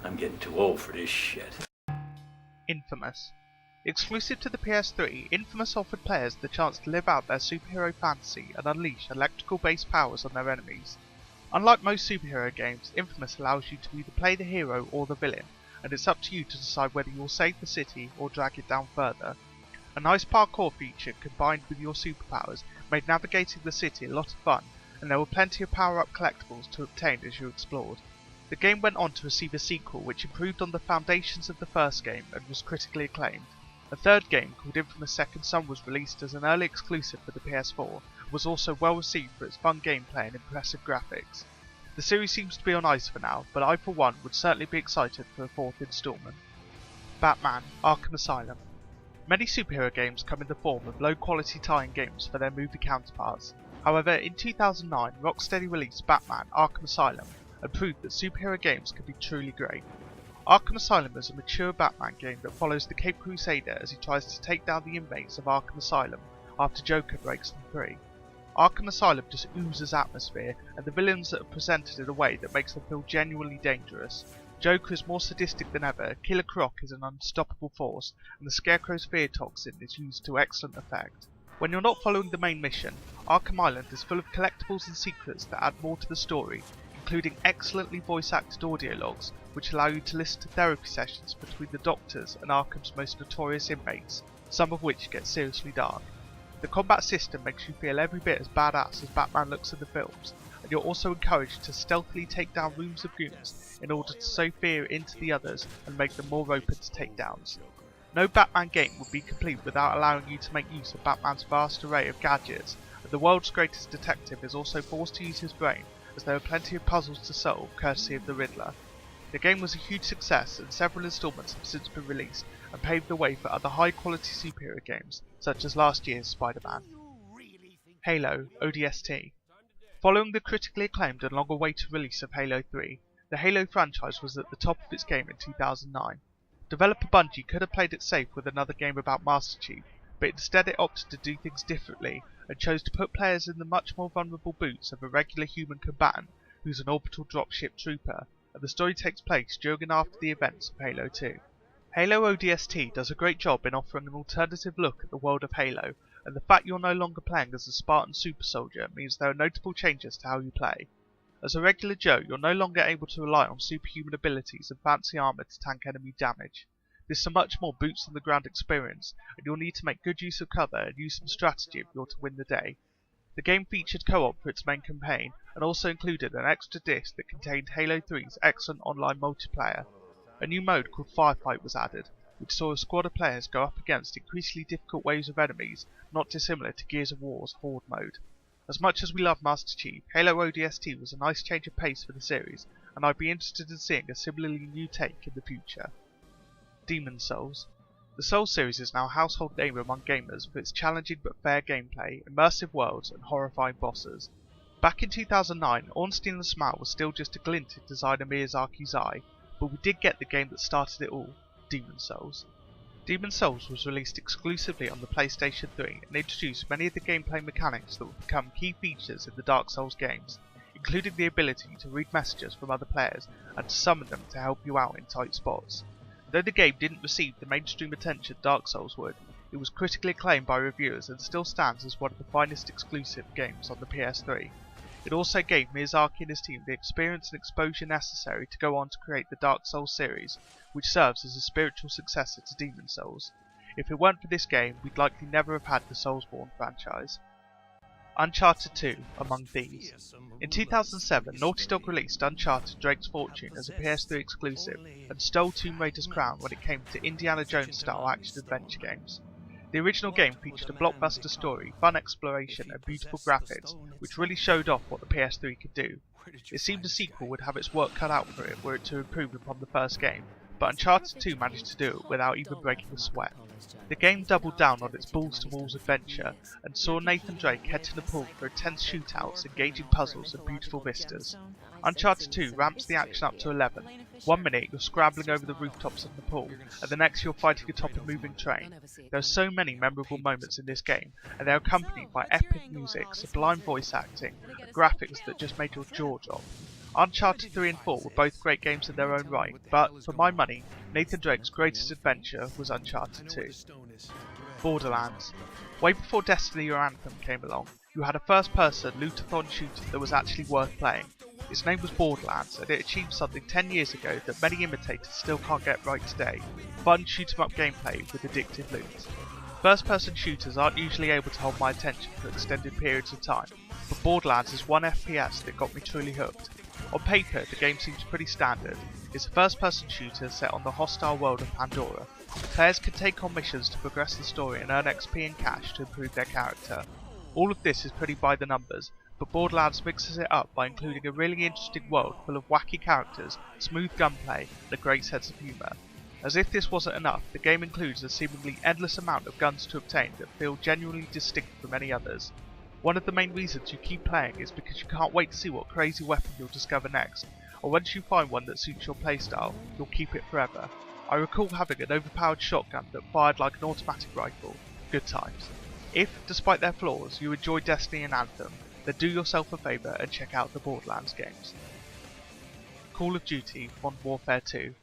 I'm getting too old for this shit. Infamous. Exclusive to the PS3, Infamous offered players the chance to live out their superhero fantasy and unleash electrical-based powers on their enemies. Unlike most superhero games, Infamous allows you to either play the hero or the villain, and it's up to you to decide whether you will save the city or drag it down further. A nice parkour feature combined with your superpowers made navigating the city a lot of fun, and there were plenty of power-up collectibles to obtain as you explored. The game went on to receive a sequel which improved on the foundations of the first game and was critically acclaimed. A third game called Infamous Second Son was released as an early exclusive for the PS4 and was also well received for its fun gameplay and impressive graphics. The series seems to be on ice for now, but I for one would certainly be excited for a fourth instalment. Batman: Arkham Asylum. Many superhero games come in the form of low-quality tie-in games for their movie counterparts. However, in 2009, Rocksteady released Batman: Arkham Asylum and proved that superhero games can be truly great. Arkham Asylum is a mature Batman game that follows the Caped Crusader as he tries to take down the inmates of Arkham Asylum after Joker breaks them free. Arkham Asylum just oozes atmosphere, and the villains are presented in a way that makes them feel genuinely dangerous. Joker is more sadistic than ever, Killer Croc is an unstoppable force, and the Scarecrow's fear toxin is used to excellent effect. When you're not following the main mission, Arkham Island is full of collectibles and secrets that add more to the story, including excellently voice-acted audio logs which allow you to listen to therapy sessions between the doctors and Arkham's most notorious inmates, some of which get seriously dark. The combat system makes you feel every bit as badass as Batman looks in the films, and you're also encouraged to stealthily take down rooms of goons in order to sow fear into the others and make them more open to takedowns. No Batman game would be complete without allowing you to make use of Batman's vast array of gadgets, and the world's greatest detective is also forced to use his brain, as there are plenty of puzzles to solve courtesy of the Riddler. The game was a huge success and several installments have since been released and paved the way for other high quality superhero games such as last year's Spider-Man. Halo ODST. Following the critically acclaimed and long awaited release of Halo 3, the Halo franchise was at the top of its game in 2009. Developer Bungie could have played it safe with another game about Master Chief, but instead it opted to do things differently and chose to put players in the much more vulnerable boots of a regular human combatant who's an orbital dropship trooper, and the story takes place during and after the events of Halo 2. Halo ODST does a great job in offering an alternative look at the world of Halo, and the fact you're no longer playing as a Spartan super soldier means there are notable changes to how you play. As a regular Joe, you're no longer able to rely on superhuman abilities and fancy armour to tank enemy damage. This is a much more boots on the ground experience, and you'll need to make good use of cover and use some strategy if you're to win the day. The game featured co-op for its main campaign, and also included an extra disc that contained Halo 3's excellent online multiplayer. A new mode called Firefight was added, which saw a squad of players go up against increasingly difficult waves of enemies, not dissimilar to Gears of War's Horde mode. As much as we love Master Chief, Halo ODST was a nice change of pace for the series, and I'd be interested in seeing a similarly new take in the future. Demon's Souls. The Souls series is now a household name among gamers for its challenging but fair gameplay, immersive worlds, and horrifying bosses. Back in 2009, Ornstein and Smaug was still just a glint in designer Miyazaki's eye, but we did get the game that started it all, Demon's Souls. Demon's Souls was released exclusively on the PlayStation 3 and introduced many of the gameplay mechanics that would become key features in the Dark Souls games, including the ability to read messages from other players and to summon them to help you out in tight spots. Though the game didn't receive the mainstream attention Dark Souls would, it was critically acclaimed by reviewers and still stands as one of the finest exclusive games on the PS3. It also gave Miyazaki and his team the experience and exposure necessary to go on to create the Dark Souls series, which serves as a spiritual successor to Demon's Souls. If it weren't for this game, we'd likely never have had the Soulsborne franchise. Uncharted 2 Among Thieves. In 2007, Naughty Dog released Uncharted Drake's Fortune as a PS3 exclusive and stole Tomb Raider's crown when it came to Indiana Jones style action-adventure games. The original game featured a blockbuster story, fun exploration and beautiful graphics, which really showed off what the PS3 could do. It seemed a sequel would have its work cut out for it were it to improve upon the first game, but Uncharted 2 managed to do it without even breaking a sweat. The game doubled down on its balls-to-walls adventure and saw Nathan Drake head to Nepal for intense shootouts, engaging puzzles and beautiful vistas. Uncharted 2 ramps the action up to 11. 1 minute you're scrambling over the rooftops of Nepal, and the next you're fighting atop a moving train. There are so many memorable moments in this game, and they are accompanied by epic music, sublime voice acting, and graphics that just made your jaw drop. Uncharted 3 and 4 were both great games in their own right, but for my money, Nathan Drake's greatest adventure was Uncharted 2. Borderlands. Way before Destiny or Anthem came along, you had a first-person loot-a-thon shooter that was actually worth playing. Its name was Borderlands, and it achieved something 10 years ago that many imitators still can't get right today: fun shoot-em-up gameplay with addictive loot. First-person shooters aren't usually able to hold my attention for extended periods of time, but Borderlands is one FPS that got me truly hooked. On paper, the game seems pretty standard. It's a first-person shooter set on the hostile world of Pandora. Players can take on missions to progress the story and earn XP and cash to improve their character. All of this is pretty by the numbers, but Borderlands mixes it up by including a really interesting world full of wacky characters, smooth gunplay, and a great sense of humour. As if this wasn't enough, the game includes a seemingly endless amount of guns to obtain that feel genuinely distinct from any others. One of the main reasons you keep playing is because you can't wait to see what crazy weapon you'll discover next, or once you find one that suits your playstyle, you'll keep it forever. I recall having an overpowered shotgun that fired like an automatic rifle. Good times. If, despite their flaws, you enjoy Destiny and Anthem, then do yourself a favour and check out the Borderlands games. Call of Duty Modern Warfare 2.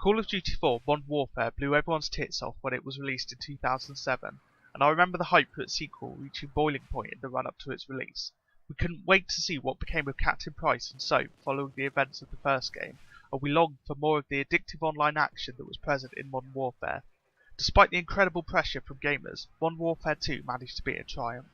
Call of Duty 4 Modern Warfare blew everyone's tits off when it was released in 2007, and I remember the hype for its sequel reaching boiling point in the run-up to its release. We couldn't wait to see what became of Captain Price and Soap following the events of the first game, and we longed for more of the addictive online action that was present in Modern Warfare. Despite the incredible pressure from gamers, Modern Warfare 2 managed to be a triumph.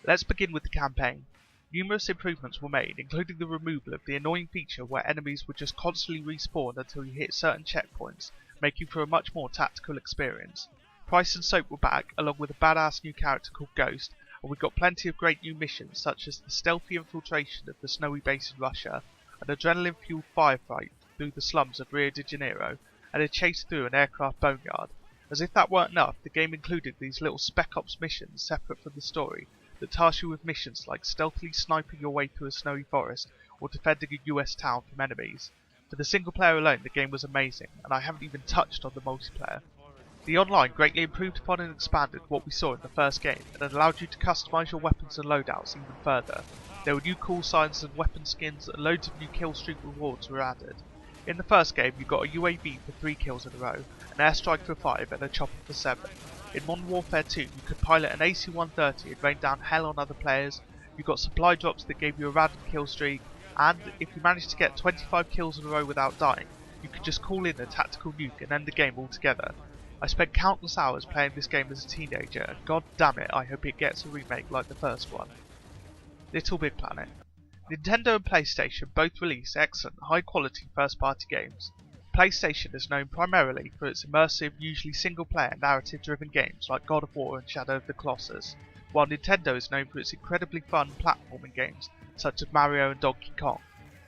Let's begin with the campaign. Numerous improvements were made, including the removal of the annoying feature where enemies would just constantly respawn until you hit certain checkpoints, making for a much more tactical experience. Price and Soap were back, along with a badass new character called Ghost, and we got plenty of great new missions such as the stealthy infiltration of the snowy base in Russia, an adrenaline-fueled firefight through the slums of Rio de Janeiro, and a chase through an aircraft boneyard. As if that weren't enough, the game included these little Spec Ops missions separate from the story that task you with missions like stealthily sniping your way through a snowy forest or defending a US town from enemies. For the single player alone, the game was amazing, and I haven't even touched on the multiplayer. The online greatly improved upon and expanded what we saw in the first game, and allowed you to customise your weapons and loadouts even further. There were new call signs and weapon skins, and loads of new kill streak rewards were added. In the first game, you got a UAV for 3 kills in a row, an airstrike for 5, and a chopper for 7. In Modern Warfare 2, you could pilot an AC-130 and rain down hell on other players. You got supply drops that gave you a random kill streak, and if you managed to get 25 kills in a row without dying, you could just call in a tactical nuke and end the game altogether. I spent countless hours playing this game as a teenager, and god damn it, I hope it gets a remake like the first one. Little Big Planet. Nintendo and PlayStation both release excellent, high-quality first-party games. PlayStation is known primarily for its immersive, usually single-player, narrative-driven games like God of War and Shadow of the Colossus, while Nintendo is known for its incredibly fun platforming games such as Mario and Donkey Kong,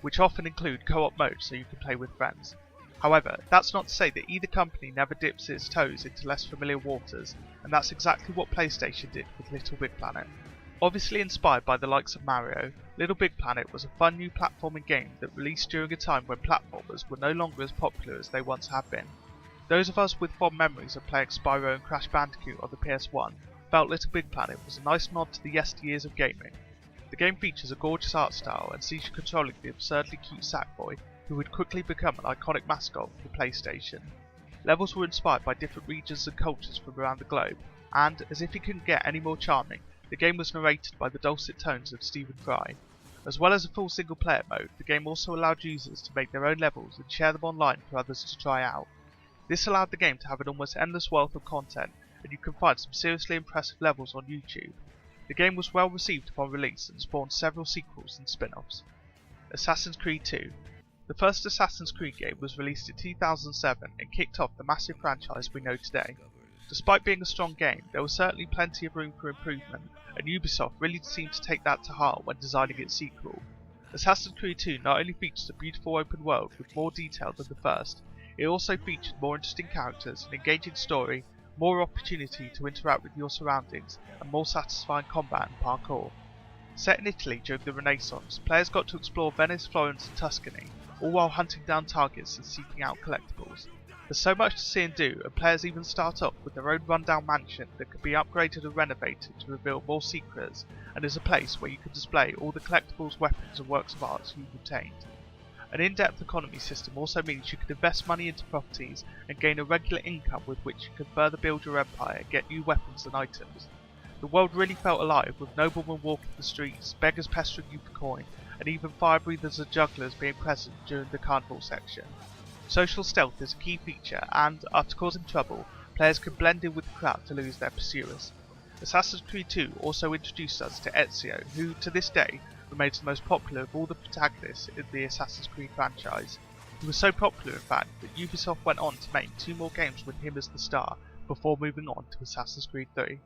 which often include co-op modes so you can play with friends. However, that's not to say that either company never dips its toes into less familiar waters, and that's exactly what PlayStation did with Little Big Planet. Obviously inspired by the likes of Mario, Little Big Planet was a fun new platforming game that released during a time when platformers were no longer as popular as they once have been. Those of us with fond memories of playing Spyro and Crash Bandicoot on the PS1 felt Little Big Planet was a nice nod to the yesteryears of gaming. The game features a gorgeous art style and sees you controlling the absurdly cute Sackboy, who would quickly become an iconic mascot for PlayStation. Levels were inspired by different regions and cultures from around the globe, and, as if it couldn't get any more charming, the game was narrated by the dulcet tones of Stephen Fry. As well as a full single-player mode, the game also allowed users to make their own levels and share them online for others to try out. This allowed the game to have an almost endless wealth of content, and you can find some seriously impressive levels on YouTube. The game was well received upon release and spawned several sequels and spin-offs. Assassin's Creed 2. The first Assassin's Creed game was released in 2007 and kicked off the massive franchise we know today. Despite being a strong game, there was certainly plenty of room for improvement, and Ubisoft really seemed to take that to heart when designing its sequel. Assassin's Creed 2 not only features a beautiful open world with more detail than the first, it also featured more interesting characters, an engaging story, more opportunity to interact with your surroundings, and more satisfying combat and parkour. Set in Italy during the Renaissance, players got to explore Venice, Florence and Tuscany, all while hunting down targets and seeking out collectibles. There's so much to see and do, and players even start off with their own rundown mansion that can be upgraded and renovated to reveal more secrets, and is a place where you can display all the collectibles, weapons and works of art you've obtained. An in-depth economy system also means you can invest money into properties and gain a regular income with which you can further build your empire and get new weapons and items. The world really felt alive, with noblemen walking the streets, beggars pestering you for coin, and even fire breathers and jugglers being present during the carnival section. Social stealth is a key feature, and, after causing trouble, players can blend in with the crowd to lose their pursuers. Assassin's Creed 2 also introduced us to Ezio, who, to this day, remains the most popular of all the protagonists in the Assassin's Creed franchise. He was so popular, in fact, that Ubisoft went on to make 2 more games with him as the star, before moving on to Assassin's Creed 3.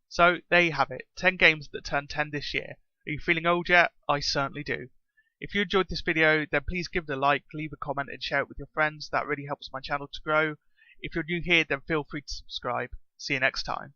So, there you have it, 10 games that turned 10 this year. Are you feeling old yet? I certainly do. If you enjoyed this video, then please give it a like, leave a comment and share it with your friends. That really helps my channel to grow. If you're new here, then feel free to subscribe. See you next time.